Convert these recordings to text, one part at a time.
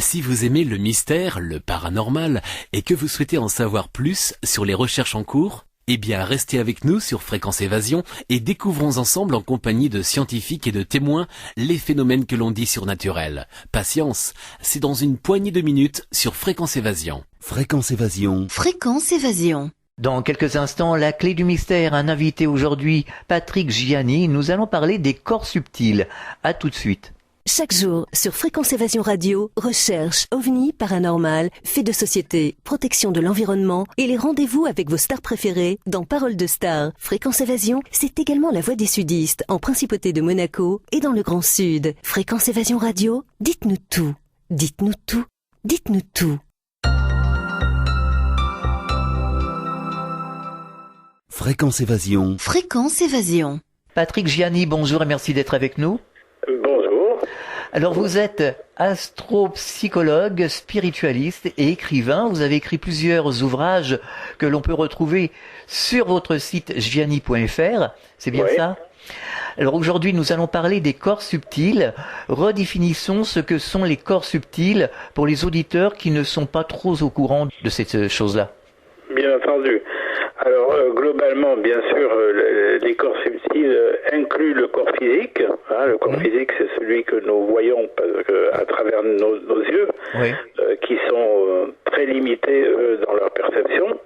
Si vous aimez le mystère, le paranormal, et que vous souhaitez en savoir plus sur les recherches en cours, eh bien restez avec nous sur Fréquence Évasion et découvrons ensemble en compagnie de scientifiques et de témoins les phénomènes que l'on dit surnaturels. Patience, c'est dans une poignée de minutes sur Fréquence Évasion. Fréquence Évasion. Fréquence Évasion. Dans quelques instants, la clé du mystère, un invité aujourd'hui, Patrick Gianni. Nous allons parler des corps subtils. À tout de suite. Chaque jour, sur Fréquence Évasion Radio, recherche, ovni, paranormal, faits de société, protection de l'environnement et les rendez-vous avec vos stars préférées dans Paroles de Stars. Fréquence Évasion, c'est également la voix des sudistes en Principauté de Monaco et dans le Grand Sud. Fréquence Évasion Radio, dites-nous tout. Dites-nous tout. Dites-nous tout. Fréquence Évasion. Fréquence Évasion. Patrick Gianni, bonjour et merci d'être avec nous. Bonjour. Alors vous êtes astropsychologue, spiritualiste et écrivain. Vous avez écrit plusieurs ouvrages que l'on peut retrouver sur votre site gianni.fr. C'est bien ça ? Alors aujourd'hui, nous allons parler des corps subtils. Redéfinissons ce que sont les corps subtils pour les auditeurs qui ne sont pas trop au courant de cette chose-là. Bien entendu. Alors globalement, bien sûr, les corps subtils incluent le corps physique. Le corps physique, c'est celui que nous voyons à travers nos yeux, qui sont très limités dans leur perception.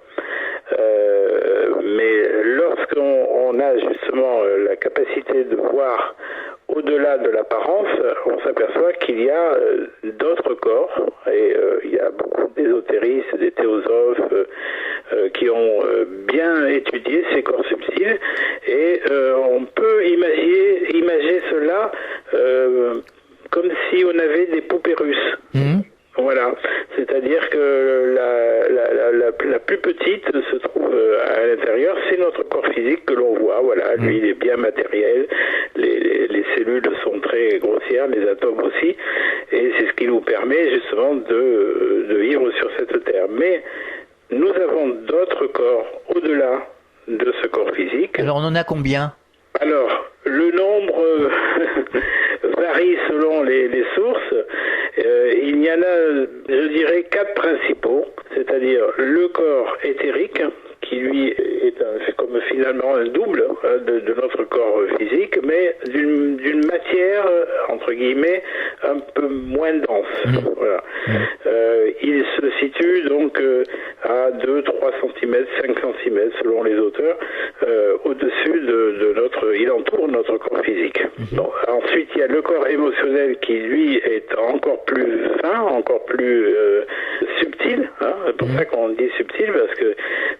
Mais lorsqu'on a justement la capacité de voir au-delà de l'apparence, on s'aperçoit qu'il y a d'autres corps, et il y a beaucoup d'ésotéristes, des théosophes qui ont bien étudié ces corps subtils, et on peut imaginer cela comme si on avait des poupées russes. Voilà, c'est-à-dire que la plus petite se trouve à l'intérieur, c'est notre corps physique que l'on voit. Voilà, lui il est bien matériel, les cellules sont très grossières, les atomes aussi, et c'est ce qui nous permet justement de vivre sur cette terre. Mais nous avons d'autres corps au-delà de ce corps physique. Alors on en a combien ? Alors, le nombre varie selon les sources. Il y en a, je dirais, 4 principaux, c'est-à-dire le corps éthérique, qui lui est comme finalement un double de notre corps physique, mais d'une matière, entre guillemets, un peu moins dense. Voilà. Il se situe donc à 2, 3 cm, 5 cm selon les auteurs, au-dessus de notre... Il entoure notre corps physique. Bon, ensuite, il y a le corps émotionnel qui, lui, est encore plus fin, encore plus subtil. C'est pour ça qu'on dit subtil, parce que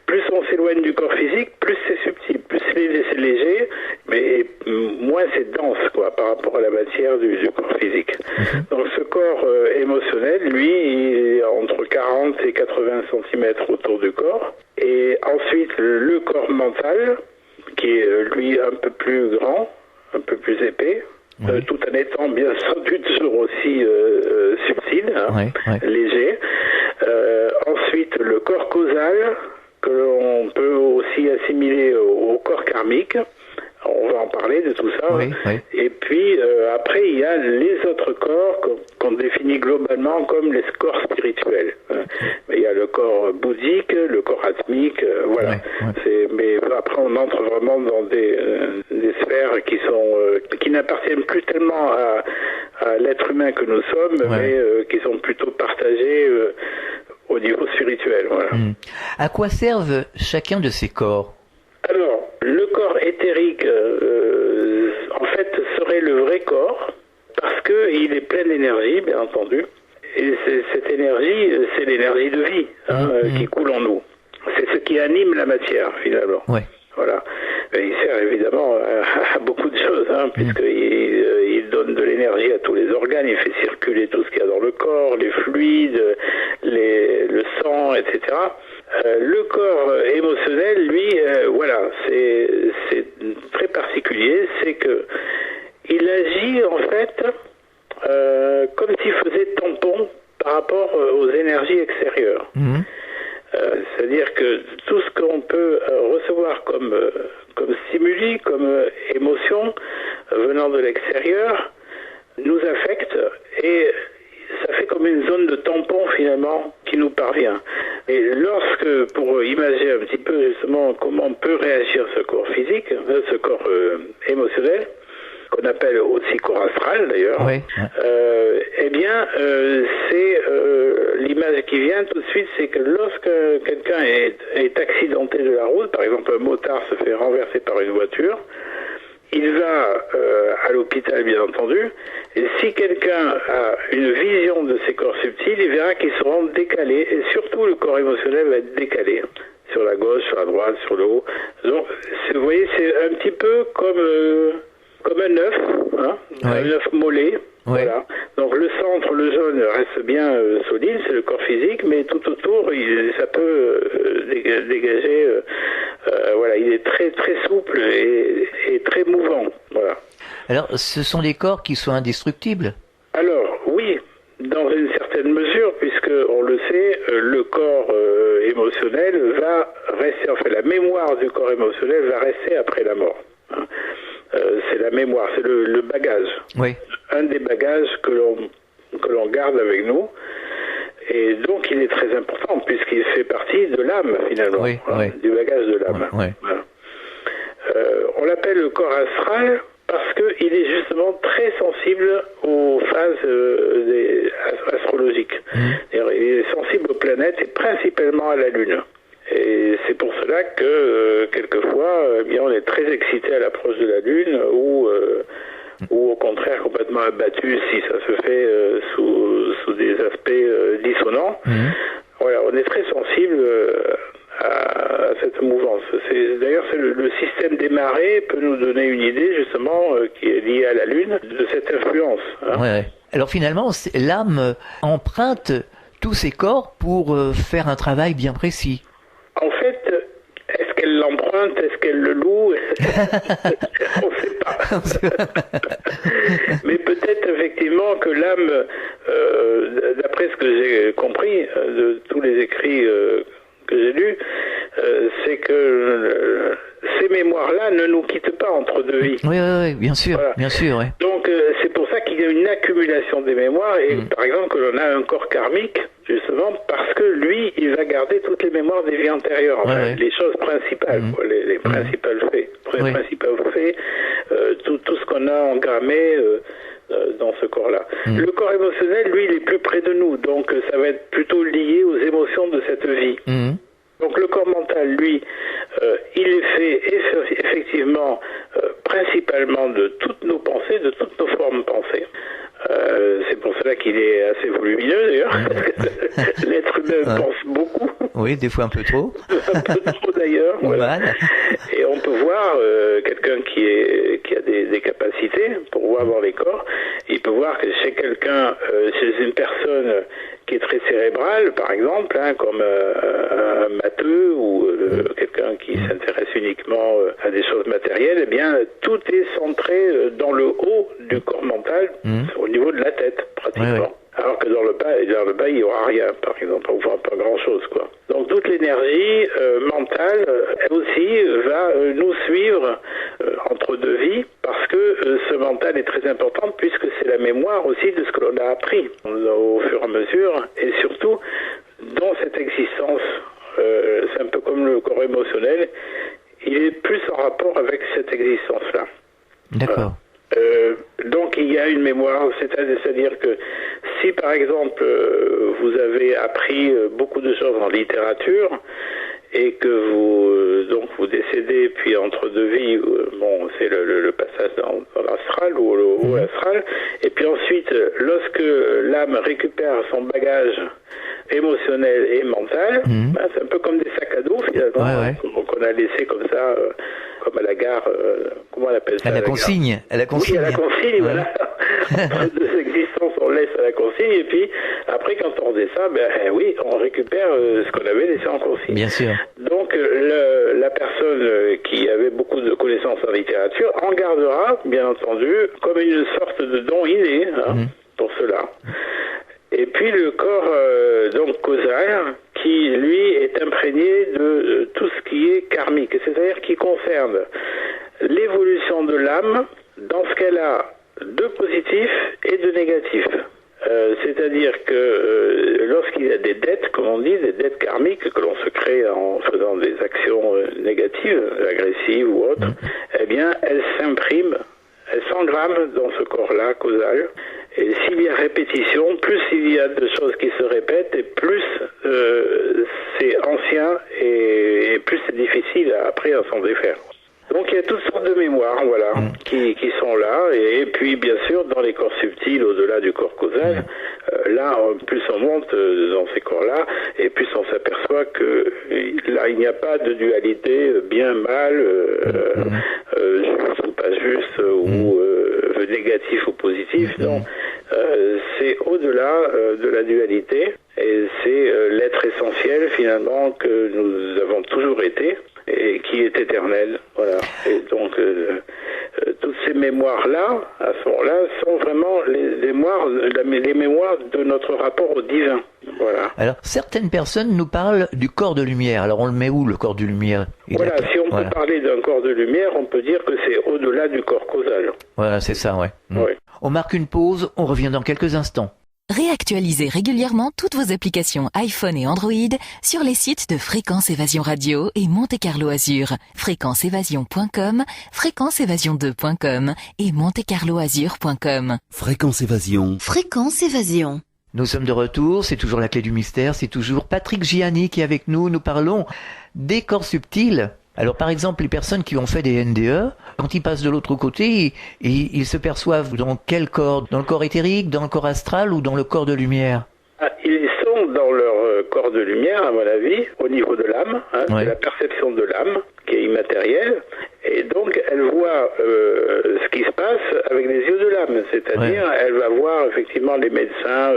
plus on s'éloigne du corps physique, plus c'est subtil, plus c'est léger, mais moins c'est dense, quoi, par rapport à la matière du corps physique. Donc ce corps émotionnel, lui, il est entre 40 et 80 cm autour du corps. Et ensuite, le corps mental, qui est, lui, un peu plus grand, un peu plus épais, tout en étant bien entendu toujours aussi subtil, léger. Ensuite, le corps causal, que l'on peut aussi assimiler au corps karmique. On va en parler de tout ça. Et puis, après, il y a les autres corps qu'on définit globalement comme les corps spirituels. Il y a le corps bouddhique, le corps atmique, voilà. Mais après, on entre vraiment dans des sphères qui n'appartiennent plus tellement à l'être humain que nous sommes, mais qui sont plutôt partagées au niveau spirituel. Voilà. À quoi servent chacun de ces corps ? Alors, le corps éthérique, en fait, serait le vrai corps, parce qu'il est plein d'énergie, bien entendu. Et cette énergie, c'est l'énergie de vie qui coule en nous. C'est ce qui anime la matière, finalement. Voilà. Et il sert évidemment à beaucoup de choses, puisqu'il donne de l'énergie à tous les organes, il fait circuler tout ce qu'il y a dans le corps, les fluides, le sang, etc. Le corps émotionnel, lui, c'est très particulier, c'est que il agit en fait comme s'il faisait tampon par rapport aux énergies extérieures. C'est-à-dire que tout ce qu'on peut recevoir comme stimuli, comme émotion venant de l'extérieur, nous affecte et ça fait comme comme une zone de tampon finalement qui nous parvient. Et lorsque, pour imaginer un petit peu justement comment peut réagir ce corps physique, ce corps émotionnel, qu'on appelle aussi corps astral d'ailleurs, Oui. C'est l'image qui vient tout de suite, c'est que lorsque quelqu'un est accidenté de la route, par exemple un motard se fait renverser par une voiture, il va à l'hôpital bien entendu, et si quelqu'un a une vision de ces corps subtils, il verra qu'ils seront décalés, et surtout le corps émotionnel va être décalé, sur la gauche, sur la droite, sur le haut. Donc vous voyez, c'est un petit peu comme un œuf, hein, Oui. un œuf mollet. Oui. Voilà. Donc le centre, le jaune, reste bien solide, c'est le corps physique, mais tout autour, ça peut dégager. Voilà, il est très très souple et très mouvant. Voilà. Alors, ce sont des corps qui sont indestructibles. Alors oui, dans une certaine mesure, puisque on le sait, le corps émotionnel va rester, enfin la mémoire du corps émotionnel va rester après la mort. Hein. C'est la mémoire, c'est le bagage. Oui. Un des bagages que l'on garde avec nous. Et donc il est très important puisqu'il fait partie de l'âme finalement, Oui, hein, oui. du bagage de l'âme. Oui. Voilà. On l'appelle le corps astral parce qu'il est justement très sensible aux phases astrologiques. C'est-à-dire, il est sensible aux planètes et principalement à la Lune. Et c'est pour cela que quelquefois, on est très excité à l'approche de la Lune ou au contraire complètement abattu si ça se fait sous des aspects dissonants. Voilà, on est très sensible à cette mouvance. D'ailleurs, le système des marées peut nous donner une idée justement qui est liée à la Lune de cette influence. Hein. Ouais. Alors finalement, l'âme emprunte tous ces corps pour faire un travail bien précis. En fait, est-ce qu'elle l'emprunte? Est-ce qu'elle le loue? On ne sait pas. Mais peut-être effectivement que l'âme, d'après ce que j'ai compris de tous les écrits que j'ai lus, c'est que ces mémoires-là ne nous quittent pas entre deux vies. Oui, bien sûr, Voilà. bien sûr. Ouais. Donc c'est pour ça qu'il y a une accumulation des mémoires et par exemple que l'on a un corps karmique justement parce que lui il va garder toutes les mémoires des vies antérieures, enfin, les choses principales, quoi, les principales faits, principaux faits, tout ce qu'on a engrammé dans ce corps-là. Le corps émotionnel, lui, il est plus près de nous, donc ça va être plutôt lié aux émotions de cette vie. Donc le corps mental, lui, il est fait effectivement principalement de toutes nos pensées, de toutes nos formes pensées. C'est pour cela qu'il est assez volumineux d'ailleurs. L'être humain pense beaucoup. Oui, des fois un peu trop. Un peu trop d'ailleurs. Voilà. Et on peut voir quelqu'un qui a des capacités pour voir dans les corps. Il peut voir que chez quelqu'un, chez une personne qui est très cérébrale, par exemple, hein, comme un matheux ou quelqu'un qui s'intéresse uniquement à des choses matérielles, eh bien, tout est centré dans le haut du corps mental, au niveau de la tête, pratiquement. Alors que dans le bas, il n'y aura rien, par exemple, enfin pas grand-chose, quoi. Donc toute l'énergie mentale, elle aussi, va nous suivre entre deux vies, parce que ce mental est très important, puisque c'est la mémoire aussi de ce que l'on a appris au fur et à mesure, et surtout dans cette existence. C'est un peu comme le corps émotionnel, il est plus en rapport avec cette existence-là. D'accord. Donc il y a une mémoire, c'est-à-dire que si par exemple vous avez appris beaucoup de choses en littérature et que vous décédez puis entre deux vies, c'est le passage dans l'astral ou au astral, et puis ensuite lorsque l'âme récupère son bagage émotionnel et mental, c'est un peu comme des sacs à dos finalement qu'on a laissé comme ça, comme à la gare, comment on appelle ça? À la consigne. Oui, à la consigne, voilà. Entre deux existences, on laisse à la consigne, et puis après, quand on redescend, on récupère ce qu'on avait laissé en consigne. Bien sûr. Donc, la personne qui avait beaucoup de connaissances en littérature en gardera, bien entendu, comme une sorte de don inné, pour cela. Et puis le corps donc causal, qui lui est imprégné de tout ce qui est karmique, c'est-à-dire qui concerne l'évolution de l'âme dans ce qu'elle a de positif et de négatif. C'est-à-dire que lorsqu'il y a des dettes, comme on dit, des dettes karmiques que l'on se crée en faisant des actions négatives, agressives ou autres, eh bien, elles s'impriment, elles s'engramment dans ce corps-là causal. Et s'il y a répétition, plus il y a de choses qui se répètent, et plus c'est ancien et plus c'est difficile après à s'en défaire. Donc il y a toutes sortes de mémoires, voilà, qui sont là, et puis bien sûr dans les corps subtils, au-delà du corps causal, là plus on monte dans ces corps-là, et plus on s'aperçoit que là il n'y a pas de dualité bien-mal, juste ou pas juste, ou négatif ou positif, non, c'est au-delà de la dualité, et c'est l'être essentiel finalement que nous avons toujours été, et qui est éternel, voilà. Et donc toutes ces mémoires-là, à ce moment-là, sont vraiment les mémoires de notre rapport au divin, voilà. Alors certaines personnes nous parlent du corps de lumière. Alors on le met où, le corps de lumière? Voilà, si on peut parler d'un corps de lumière, on peut dire que c'est au-delà du corps causal. Voilà, c'est ça, ouais. Ouais. On marque une pause, on revient dans quelques instants. Réactualisez régulièrement toutes vos applications iPhone et Android sur les sites de Fréquence Évasion Radio et Monte Carlo Azur. fréquenceévasion.com, fréquenceévasion2.com et montecarloazur.com. Fréquence Évasion. Fréquence Évasion. Nous sommes de retour, c'est toujours la clé du mystère, c'est toujours Patrick Gianni qui est avec nous. Nous parlons des corps subtils. Alors par exemple, les personnes qui ont fait des NDE, quand ils passent de l'autre côté, ils se perçoivent dans quel corps? Dans le corps éthérique, dans le corps astral ou dans le corps de lumière? Ils sont dans leur corps de lumière, à mon avis, au niveau de l'âme, c'est la perception de l'âme qui est immatérielle, et donc elle voit ce qui se passe avec les yeux de l'âme, c'est-à-dire elle va voir effectivement les médecins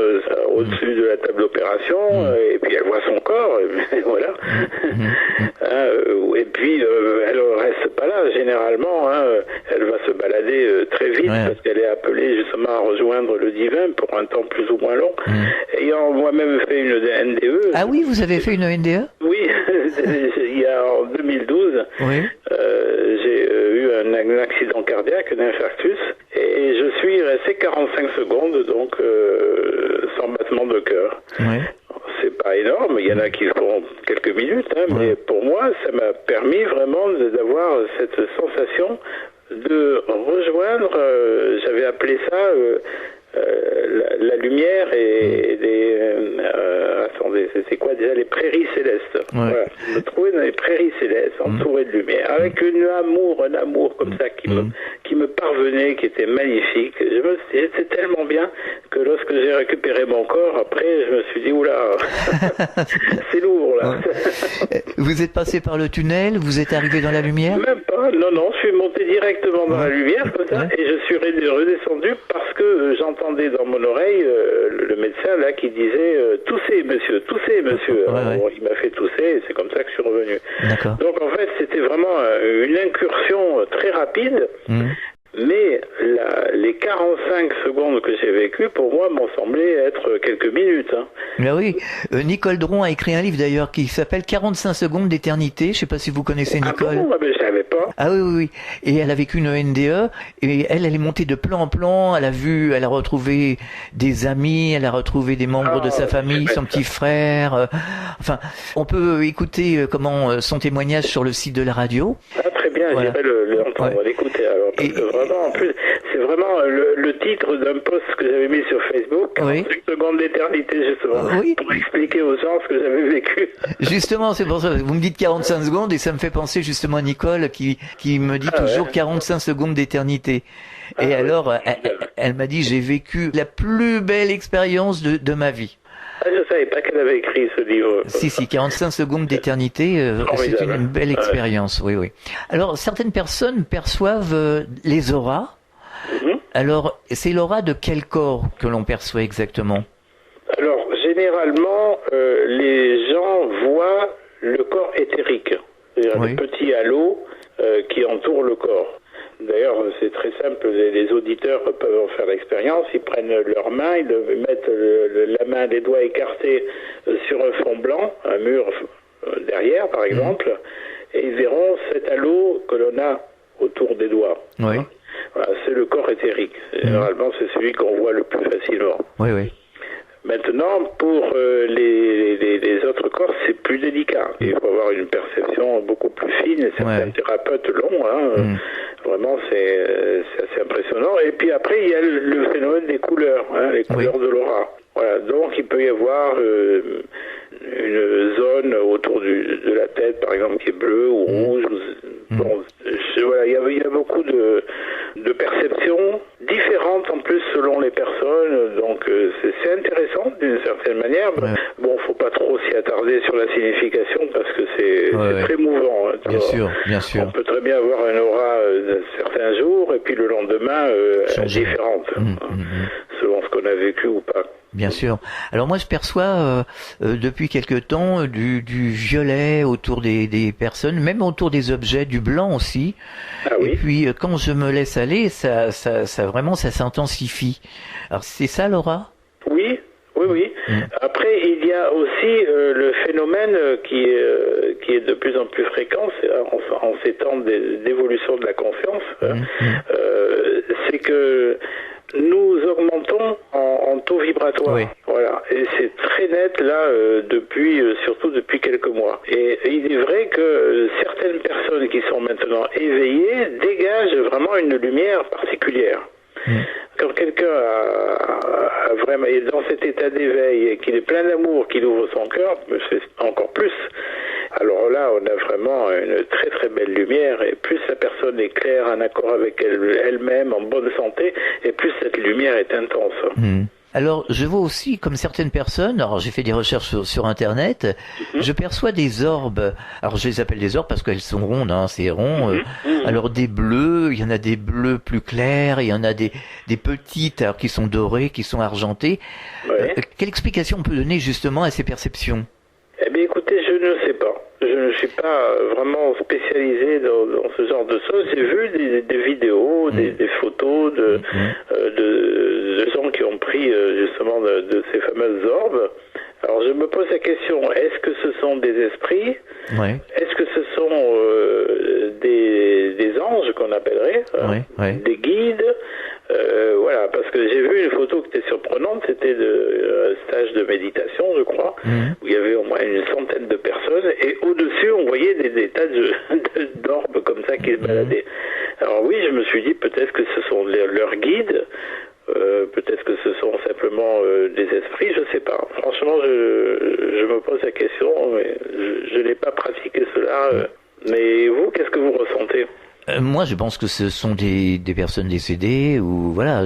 au-dessus de la table d'opération, et puis elle voit son corps, et voilà. Et puis elle reste pas là, généralement, elle va se balader très vite parce qu'elle est appelée justement à rejoindre le divin pour un temps plus ou moins long. Ayant moi-même fait une NDE. Ah oui, vous avez fait une NDE? Oui, il y a en 2012, j'ai eu un accident cardiaque, un infarctus, et je suis resté 45 secondes, donc sans battement de cœur. C'est pas énorme, il y en a qui font quelques minutes, mais pour moi, ça m'a permis vraiment d'avoir cette sensation de rejoindre, j'avais appelé ça la lumière et des attendez, c'est quoi déjà, les prairies célestes. Voilà. Je me trouvais dans les prairies célestes, entouré de lumière, avec un amour comme ça qui me parvenait, qui était magnifique. C'était tellement bien que lorsque j'ai récupéré mon corps, après, je me suis dit, oula, c'est lourd, là. Vous êtes passé par le tunnel, vous êtes arrivé dans la lumière? Même pas, non, je suis monté directement dans la lumière, comme ça, et je suis redescendu parce que j'entendais dans mon oreille le médecin, là, qui disait, toussez, monsieur. Alors, il m'a fait tousser, et c'est comme ça que je suis revenu. D'accord. Donc, en fait, c'était vraiment une incursion très rapide, mais les 45 secondes que j'ai vécues, pour moi, m'ont semblé être quelques minutes. Mais oui, Nicole Dron a écrit un livre d'ailleurs qui s'appelle 45 secondes d'éternité. Je ne sais pas si vous connaissez Nicole. Ah bon, je savais pas. Ah oui. Et elle a vécu une NDE et elle est montée de plan en plan. Elle a retrouvé des amis, elle a retrouvé des membres de sa famille, son petit frère. Enfin, on peut écouter son témoignage sur le site de la radio. Ah, très bien, j'irai l'entendre, l'écouter. Alors, parce que vraiment, en plus, c'est vraiment le titre d'un post que j'avais mis sur Facebook, 45 secondes d'éternité, justement, pour expliquer aux gens ce que j'avais vécu. Justement, c'est pour ça. Vous me dites 45 secondes et ça me fait penser justement à Nicole qui me dit toujours 45 secondes d'éternité. Et alors, elle m'a dit, j'ai vécu la plus belle expérience de ma vie. Ah, je ne savais pas qu'elle avait écrit ce livre. Si, 45 secondes d'éternité, c'est une belle expérience, oui. Alors, certaines personnes perçoivent les auras. Alors, c'est l'aura de quel corps que l'on perçoit exactement? Alors, généralement, les gens voient le corps éthérique, c'est-à-dire le petit halo qui entoure le corps. D'ailleurs, c'est très simple, les auditeurs peuvent en faire l'expérience, ils prennent leurs mains, ils mettent la main, les doigts écartés sur un fond blanc, un mur derrière par exemple, et ils verront cet halo que l'on a autour des doigts. Voilà, c'est le corps éthérique. Généralement, c'est celui qu'on voit le plus facilement. Oui, oui. Maintenant, pour les autres corps, c'est plus délicat. Il faut avoir une perception beaucoup plus fine. Et certains thérapeutes l'ont. Vraiment, c'est assez impressionnant. Et puis après, il y a le phénomène des couleurs, les couleurs de l'aura. Voilà, donc il peut y avoir une zone autour de la tête, par exemple, qui est bleue ou rouge. Bon, voilà, il y a beaucoup de perceptions différentes en plus selon les personnes, donc c'est intéressant d'une certaine manière. Bon, faut pas trop s'y attarder sur la signification parce que c'est très mouvant. Bien sûr, bien sûr. On peut très bien avoir un aura certains jours et puis le lendemain différente, selon ce qu'on a vécu ou pas. Bien sûr. Alors moi je perçois depuis quelque temps du violet autour des personnes, même autour des objets, du blanc aussi. Ah oui. Et puis quand je me laisse aller, ça vraiment ça s'intensifie. Alors c'est ça Laura ? Oui. Après, il y a aussi le phénomène qui est de plus en plus fréquent en ces temps d'évolution de la conscience. C'est que nous augmentons en taux vibratoire. Oui. Voilà. Et c'est très net là surtout depuis quelques mois. Et il est vrai que certaines personnes qui sont maintenant éveillées dégagent vraiment une lumière particulière. Quand quelqu'un a vraiment est dans cet état d'éveil et qu'il est plein d'amour, qu'il ouvre son cœur, c'est encore plus. Alors là, on a vraiment une très très belle lumière, et plus la personne est claire, en accord avec elle-même, en bonne santé, et plus cette lumière est intense. Alors, je vois aussi, comme certaines personnes, alors j'ai fait des recherches sur Internet, je perçois des orbes. Alors, je les appelle des orbes parce qu'elles sont rondes, c'est rond. Alors, des bleus, il y en a des bleus plus clairs, il y en a des petites, alors qui sont dorées, qui sont argentées. Quelle explication on peut donner justement à ces perceptions ? Eh bien, écoutez, je ne sais pas. Je ne suis pas vraiment spécialisé dans ce genre de choses. J'ai vu des vidéos, des photos de gens qui ont pris justement de ces fameuses orbes. Alors je me pose la question, est-ce que ce sont des esprits ? Est-ce que ce sont des anges qu'on appellerait, des guides ? Voilà, parce que j'ai vu une photo qui était surprenante, c'était un stage de méditation, je crois, où il y avait au moins une centaine de personnes, et au-dessus, on voyait des tas d'orbes comme ça qui se baladaient. Alors oui, je me suis dit, peut-être que ce sont leurs guides, peut-être que ce sont simplement des esprits, je sais pas. Franchement, je me pose la question, mais je n'ai pas pratiqué cela. Mais vous, qu'est-ce que vous ressentez ? Moi, je pense que ce sont des personnes décédées, ou voilà.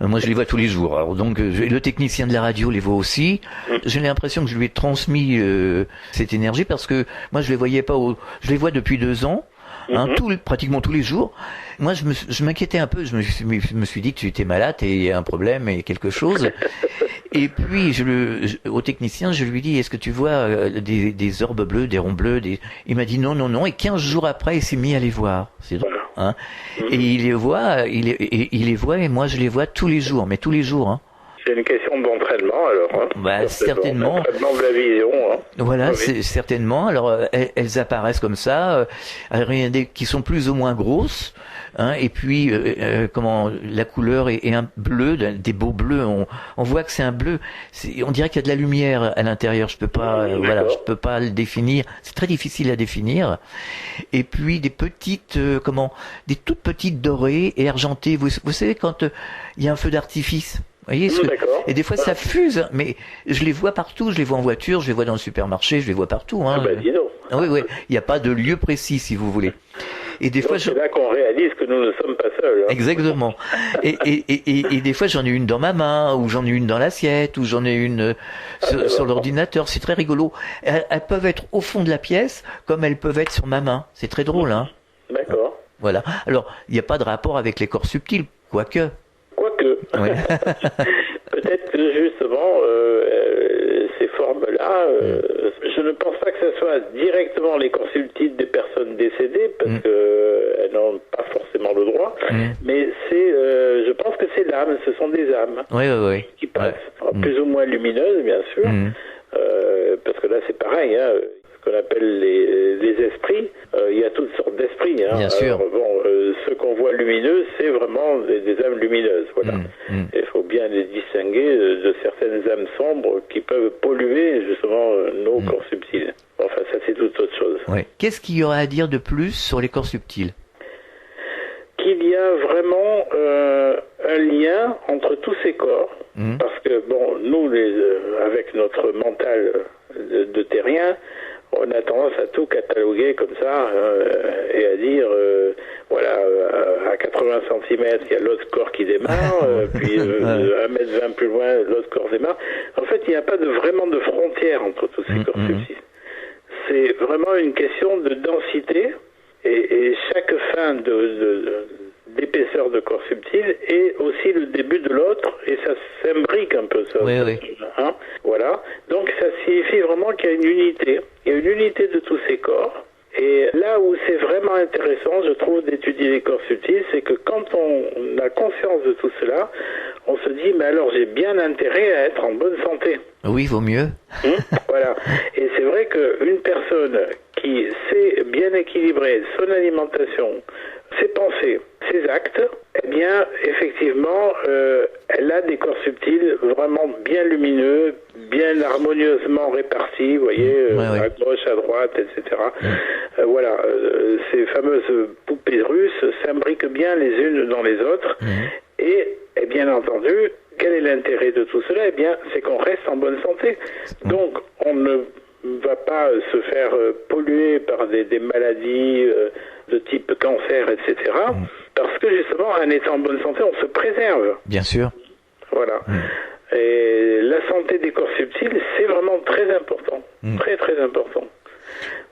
Moi, je les vois tous les jours. Alors donc, le technicien de la radio les voit aussi. J'ai l'impression que je lui ai transmis cette énergie parce que moi, je les voyais pas. Je les vois depuis 2 ans. Pratiquement tous les jours. Moi, je m'inquiétais un peu. Je me suis dit que tu étais malade et il y a un problème et quelque chose. Et puis, au technicien, je lui dis, est-ce que tu vois des orbes bleus, des ronds bleus Il m'a dit non. Et 15 jours après, il s'est mis à les voir. C'est drôle, Et il les voit, il les voit et moi, je les vois tous les jours, mais tous les jours, C'est une question d'entraînement, alors. Certainement. L'entraînement de la vision. Voilà, c'est certainement. Alors, elles apparaissent comme ça, qui sont plus ou moins grosses. Et puis, la couleur est un bleu, des beaux bleus. On voit que c'est un bleu. On dirait qu'il y a de la lumière à l'intérieur. Je peux pas, je peux pas le définir. C'est très difficile à définir. Et puis des petites, des toutes petites dorées et argentées. Vous savez quand il y a un feu d'artifice. Vous voyez, et des fois ça fuse, mais je les vois partout, je les vois en voiture, je les vois dans le supermarché, je les vois partout. Dis donc. Oui, il n'y a pas de lieu précis si vous voulez. Et des fois, c'est là qu'on réalise que nous ne sommes pas seuls. Exactement. Et des fois j'en ai une dans ma main, ou j'en ai une dans l'assiette, ou j'en ai une sur l'ordinateur. C'est très rigolo. Elles peuvent être au fond de la pièce, comme elles peuvent être sur ma main. C'est très drôle, D'accord. Voilà. Alors, il n'y a pas de rapport avec les corps subtils, quoique. Oui. Peut-être que justement ces formes-là, je ne pense pas que ce soit directement les corps subtils des personnes décédées parce qu'elles n'ont pas forcément le droit, mais je pense que c'est l'âme, ce sont des âmes qui passent, plus ou moins lumineuses bien sûr, parce que là c'est pareil, qu'on appelle les esprits. Il y a toutes sortes d'esprits. Hein. Bien sûr. Alors, bon, ceux qu'on voit lumineux, c'est vraiment des âmes lumineuses. Voilà. Il faut bien les distinguer de certaines âmes sombres qui peuvent polluer justement nos corps subtils. Enfin, ça c'est toute autre chose. Ouais. Qu'est-ce qu'il y aurait à dire de plus sur les corps subtils? Qu'il y a vraiment un lien entre tous ces corps. Parce que, bon, nous, avec notre mental de terrien, on a tendance à tout cataloguer comme ça et à dire, voilà, à 80 cm, il y a l'autre corps qui démarre, puis 1,20 m plus loin, l'autre corps démarre. En fait, il n'y a pas vraiment de frontière entre tous ces corps subtils. C'est vraiment une question de densité et chaque fin d'épaisseur de corps subtil est aussi le début de l'autre et ça s'imbrique un peu ça. Oui. Hein, voilà. Donc ça signifie vraiment qu'il y a une unité. Il y a une unité de tous ces corps. Et là où c'est vraiment intéressant, je trouve, d'étudier les corps subtils, c'est que quand on a conscience de tout cela, on se dit, mais alors j'ai bien intérêt à être en bonne santé. Oui, vaut mieux. Voilà. Et c'est vrai qu'une personne qui sait bien équilibrer son alimentation, ses pensées, ses actes, eh bien, effectivement, elle a des corps subtils vraiment bien lumineux, bien harmonieusement répartis, vous voyez, à gauche, à droite, etc. Voilà, ces fameuses poupées russes s'imbriquent bien les unes dans les autres. Et bien entendu, quel est l'intérêt de tout cela? Eh bien, c'est qu'on reste en bonne santé. Donc, on ne va pas se faire polluer par des maladies de type cancer, etc. Parce que justement, en étant en bonne santé, on se préserve. Bien sûr. Voilà. Et la santé des corps subtils, c'est vraiment très important. Très, très important.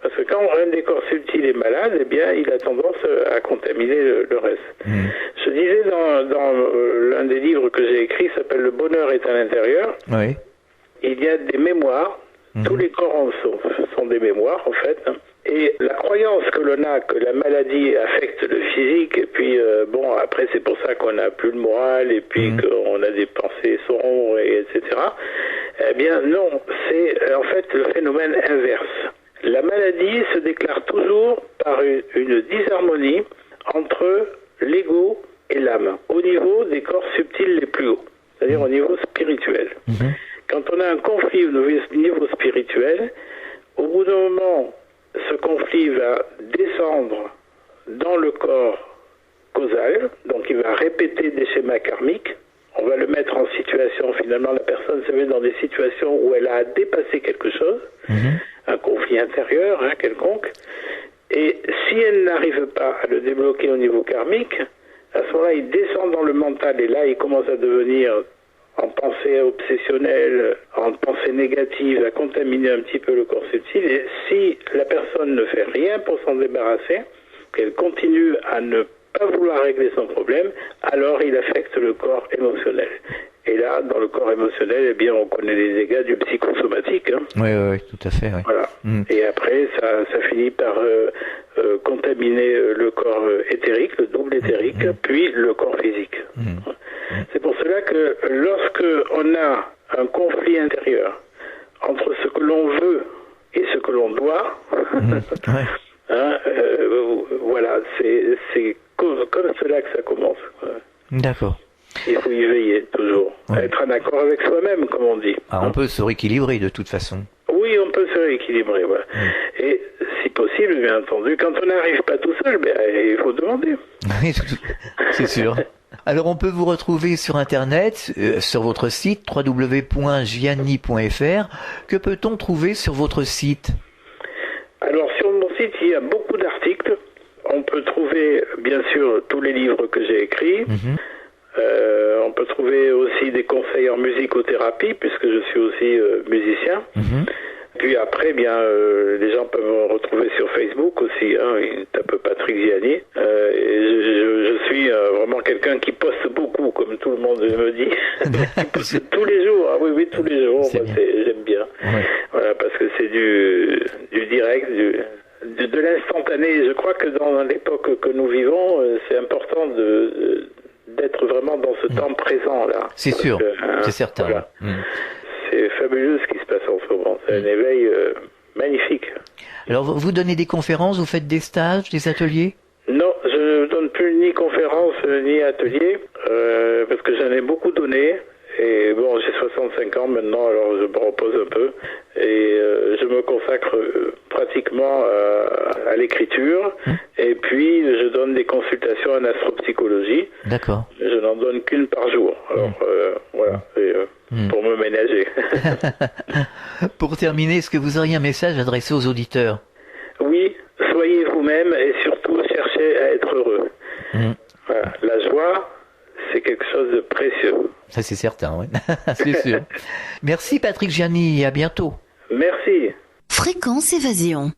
Parce que quand un des corps subtils est malade, eh bien, il a tendance à contaminer le reste. Je disais dans l'un des livres que j'ai écrit, qui s'appelle « Le bonheur est à l'intérieur », il y a des mémoires. Tous les corps sont des mémoires, en fait. Et la croyance que l'on a que la maladie affecte le physique, et puis, bon, après, c'est pour ça qu'on n'a plus le moral, et puis qu'on a des pensées sombres, etc. Eh bien, non, c'est en fait le phénomène inverse. La maladie se déclare toujours par une disharmonie entre l'ego et l'âme, au niveau des corps subtils les plus hauts, c'est-à-dire au niveau spirituel. Quand on a un conflit au niveau spirituel, au bout d'un moment, ce conflit va descendre dans le corps causal, donc il va répéter des schémas karmiques. On va le mettre en situation, finalement, la personne se met dans des situations où elle a dépassé quelque chose, un conflit intérieur, quelconque, et si elle n'arrive pas à le débloquer au niveau karmique, à ce moment-là, il descend dans le mental, et là, il commence à devenir, en pensée obsessionnelle, en pensée négative, à contaminer un petit peu le corps subtil, et si la personne ne fait rien pour s'en débarrasser, qu'elle continue à ne pas vouloir régler son problème, alors il affecte le corps émotionnel. Et là, dans le corps émotionnel, eh bien, on connaît les dégâts du psychosomatique. Oui, tout à fait. Oui. Voilà. Et après, ça finit par contaminer le corps éthérique, le double éthérique, puis le corps physique. C'est pour cela que lorsque on a un conflit intérieur entre ce que l'on veut et ce que l'on doit, voilà, c'est comme cela que ça commence. D'accord. Il faut y veiller, toujours. Être en accord avec soi-même, comme on dit. On peut se rééquilibrer, de toute façon. Oui, on peut se rééquilibrer, voilà. Et, si possible, bien entendu, quand on n'arrive pas tout seul, il faut demander. C'est sûr. Alors, on peut vous retrouver sur Internet, sur votre site, www.gianni.fr. Que peut-on trouver sur votre site? Alors, sur mon site, il y a beaucoup d'articles. On peut trouver, bien sûr, tous les livres que j'ai écrits. On peut trouver aussi des conseils en musicothérapie, puisque je suis aussi musicien. Puis après, bien, les gens peuvent me retrouver sur Facebook aussi. Ils tapent Patrick Gianni. Et je suis vraiment quelqu'un qui poste beaucoup, comme tout le monde me dit. Qui poste tous les jours. Ah oui, tous les jours. Moi, j'aime bien. Voilà, parce que c'est du direct, de l'instantané. Je crois que dans l'époque que nous vivons, c'est important d'être vraiment dans ce temps présent là. C'est sûr, c'est certain. Voilà. C'est fabuleux ce qui se passe en ce moment. C'est un éveil magnifique. Alors, vous donnez des conférences, vous faites des stages, des ateliers? Non, je ne donne plus ni conférence ni atelier, parce que j'en ai beaucoup donné. Et bon, j'ai 65 ans maintenant, alors je me repose un peu. Et je me consacre pratiquement à l'écriture. Et puis, je donne des consultations en astropsychologie. D'accord. Je n'en donne qu'une par jour. Alors, voilà, pour me ménager. Pour terminer, est-ce que vous auriez un message adressé aux auditeurs? Oui, soyez vous-même et surtout cherchez à être heureux. Voilà. La joie, c'est quelque chose de précieux. Ça, c'est certain, oui. C'est sûr. Merci Patrick Gianni, à bientôt. Merci. Fréquence Évasion.